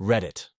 Reddit.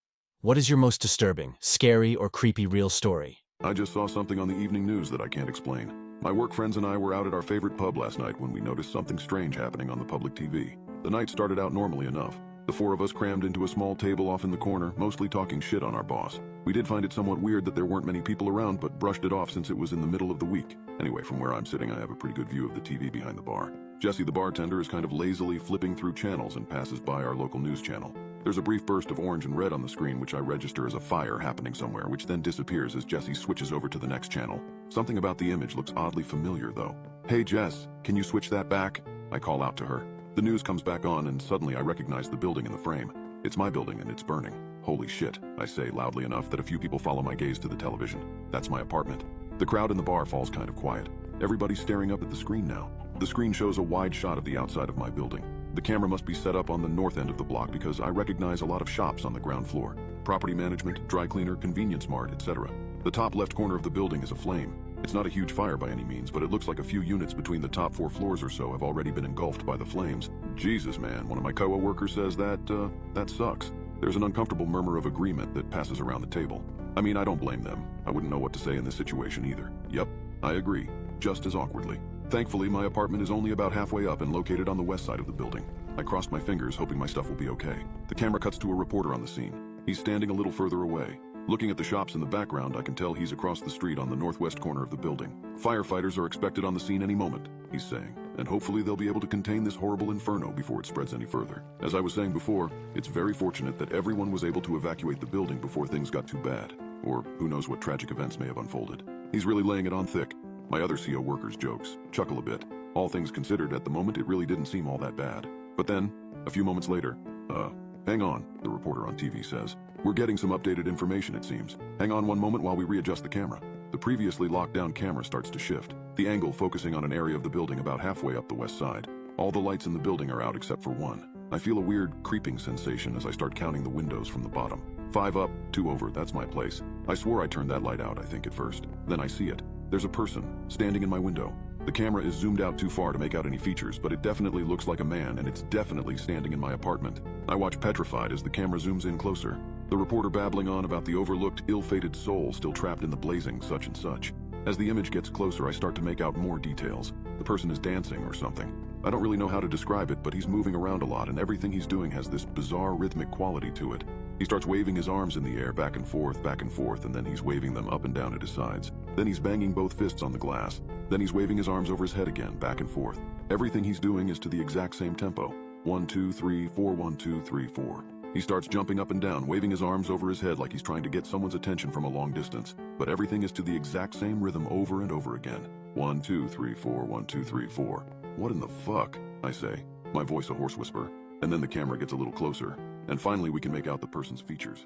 What is your most disturbing, scary, or creepy real story? I just saw something on the evening news that I can't explain. My work friends and I were out at our favorite pub last night when we noticed something strange happening on the public TV. The night started out normally enough. The four of us crammed into a small table off in the corner, mostly talking shit on our boss. We did find it somewhat weird that there weren't many people around, but brushed it off since it was in the middle of the week. Anyway, from where I'm sitting, I have a pretty good view of the TV behind the bar. Jesse, the bartender, is kind of lazily flipping through channels and passes by our local news channel. There's a brief burst of orange and red on the screen, which I register as a fire happening somewhere, which then disappears as Jesse switches over to the next channel. Something about the image looks oddly familiar, though. "Hey, Jess, can you switch that back?" I call out to her. The news comes back on, and suddenly I recognize the building in the frame. It's my building, and it's burning. Holy shit, I say loudly enough that a few people follow my gaze to the television. That's my apartment. The crowd in the bar falls kind of quiet. Everybody's staring up at the screen now. The screen shows a wide shot of the outside of my building. The camera must be set up on the north end of the block because I recognize a lot of shops on the ground floor. Property management, dry cleaner, convenience mart, etc. The top left corner of the building is aflame. It's not a huge fire by any means, but it looks like a few units between the top 4 floors or so have already been engulfed by the flames. Jesus, man, one of my co-workers says that sucks. There's an uncomfortable murmur of agreement that passes around the table. I mean, I don't blame them. I wouldn't know what to say in this situation either. Yep, I agree, just as awkwardly. Thankfully, my apartment is only about halfway up and located on the west side of the building. I crossed my fingers, hoping my stuff will be okay. The camera cuts to a reporter on the scene. He's standing a little further away. Looking at the shops in the background, I can tell he's across the street on the northwest corner of the building. Firefighters are expected on the scene any moment, he's saying, and hopefully they'll be able to contain this horrible inferno before it spreads any further. As I was saying before, it's very fortunate that everyone was able to evacuate the building before things got too bad. Or who knows what tragic events may have unfolded. He's really laying it on thick. My other CO workers jokes, chuckle a bit. All things considered, at the moment it really didn't seem all that bad. But then, a few moments later, hang on, the reporter on TV says. We're getting some updated information, it seems. Hang on one moment while we readjust the camera. The previously locked down camera starts to shift, the angle focusing on an area of the building about halfway up the west side. All the lights in the building are out except for one. I feel a weird creeping sensation as I start counting the windows from the bottom. 5 up, 2 over, that's my place. I swore I turned that light out, I think, at first. Then I see it. There's a person standing in my window. The camera is zoomed out too far to make out any features, but it definitely looks like a man, and it's definitely standing in my apartment. I watch petrified as the camera zooms in closer. The reporter babbling on about the overlooked, ill-fated soul still trapped in the blazing such and such. As the image gets closer, I start to make out more details. The person is dancing or something. I don't really know how to describe it, but he's moving around a lot, and everything he's doing has this bizarre rhythmic quality to it. He starts waving his arms in the air back and forth, and then he's waving them up and down at his sides. Then he's banging both fists on the glass. Then he's waving his arms over his head again, back and forth. Everything he's doing is to the exact same tempo. 1, 2, 3, 4, 1, 2, 3, 4. He starts jumping up and down, waving his arms over his head like he's trying to get someone's attention from a long distance. But everything is to the exact same rhythm over and over again. 1, 2, 3, 4, 1, 2, 3, 4. What in the fuck? I say, my voice a hoarse whisper. And then the camera gets a little closer. And finally we can make out the person's features.